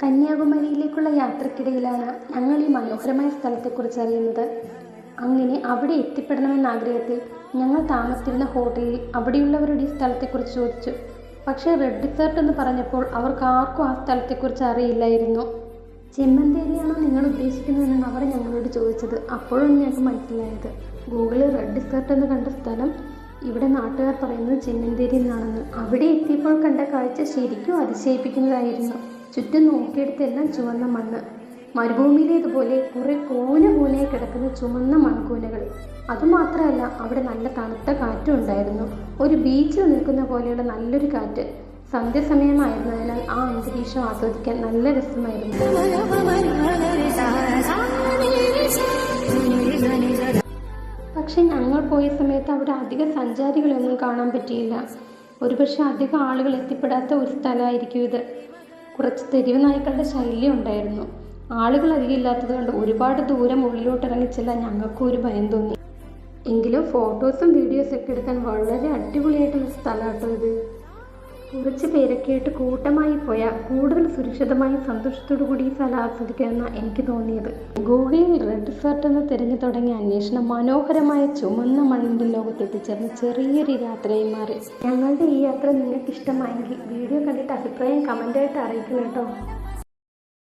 കന്യാകുമാരിയിലേക്കുള്ള യാത്രക്കിടയിലാണ് ഞങ്ങൾ ഈ മനോഹരമായ സ്ഥലത്തെക്കുറിച്ച് അറിയുന്നത്. അങ്ങനെ അവിടെ എത്തിപ്പെടണമെന്ന ആഗ്രഹത്തിൽ ഞങ്ങൾ താമസിച്ചിരുന്ന ഹോട്ടലിൽ അവിടെയുള്ളവരുടെ ഈ സ്ഥലത്തെക്കുറിച്ച് ചോദിച്ചു. പക്ഷേ റെഡ് ഡെസേർട്ട് എന്ന് പറഞ്ഞപ്പോൾ അവർക്ക് ആർക്കും ആ സ്ഥലത്തെക്കുറിച്ച് അറിയില്ലായിരുന്നു. ചെമ്മന്തേരിയാണോ നിങ്ങൾ ഉദ്ദേശിക്കുന്നതെന്നാണ് അവർ ഞങ്ങളോട് ചോദിച്ചത്. അപ്പോഴാണ് ഞങ്ങൾക്ക് മനസ്സിലായത് ഗൂഗിളിൽ റെഡ് ഡെസേർട്ട് എന്ന് കണ്ട സ്ഥലം ഇവിടെ നാട്ടുകാർ പറയുന്നത് ചെമ്മന്തേരി എന്നാണെന്ന്. അവിടെ എത്തിയപ്പോൾ കണ്ട കാഴ്ച ശരിക്കും അതിശയിപ്പിക്കുന്നതായിരുന്നു. ചുറ്റും നോക്കിയെടുത്തെല്ലാം ചുവന്ന മണ്ണ്, മരുഭൂമിയിലേതുപോലെ കുറെ കൂനായി കിടക്കുന്ന ചുമന്ന മൺകൂനകൾ. അതുമാത്രമല്ല, അവിടെ നല്ല തണുത്ത കാറ്റും ഉണ്ടായിരുന്നു. ഒരു ബീച്ചിൽ നിൽക്കുന്ന പോലെയുള്ള നല്ലൊരു കാറ്റ്. സന്ധ്യാസമയമായിരുന്നതിനാൽ ആ അന്തരീക്ഷം ആസ്വദിക്കാൻ നല്ല രസമായിരുന്നു. പക്ഷെ ഞങ്ങൾ പോയ സമയത്ത് അവിടെ അധികം സഞ്ചാരികളൊന്നും കാണാൻ പറ്റിയില്ല. ഒരുപക്ഷെ അധികം ആളുകൾ എത്തിപ്പെടാത്ത ഒരു സ്ഥലമായിരിക്കും ഇത്. കുറച്ച് തെരുവ് നായ്ക്കളുടെ ശല്യം ഉണ്ടായിരുന്നു. ആളുകൾ അധികം ഇല്ലാത്തത് കൊണ്ട് ഒരുപാട് ദൂരം ഉള്ളിലോട്ട് ഇറങ്ങിച്ചെല്ലാൻ ഞങ്ങൾക്കും ഒരു ഭയം തോന്നി. എങ്കിലും ഫോട്ടോസും വീഡിയോസൊക്കെ എടുക്കാൻ വളരെ അടിപൊളിയായിട്ടുള്ള സ്ഥലമാട്ടോ ഇത്. കുറച്ച് പേരൊക്കെ ആയിട്ട് കൂട്ടമായി പോയാൽ കൂടുതൽ സുരക്ഷിതമായും സന്തോഷത്തോടു കൂടി ഈ സ്ഥലം ആസ്വദിക്കാമെന്നാണ് എനിക്ക് തോന്നിയത്. ഗൂഗിളിൽ റെഡ് ഡെസേർട്ട് എന്ന് തിരഞ്ഞു തുടങ്ങിയ അന്വേഷണം മനോഹരമായ ചുമന്ന മണ്ണിൻ്റെ ലോകത്തെത്തിച്ചേർന്ന് ചെറിയൊരു യാത്രയായി മാറി. ഞങ്ങളുടെ ഈ യാത്ര നിങ്ങൾക്ക് ഇഷ്ടമായെങ്കിൽ വീഡിയോ കണ്ടിട്ട് അഭിപ്രായം കമൻ്റായിട്ട് അറിയിക്കണം കേട്ടോ.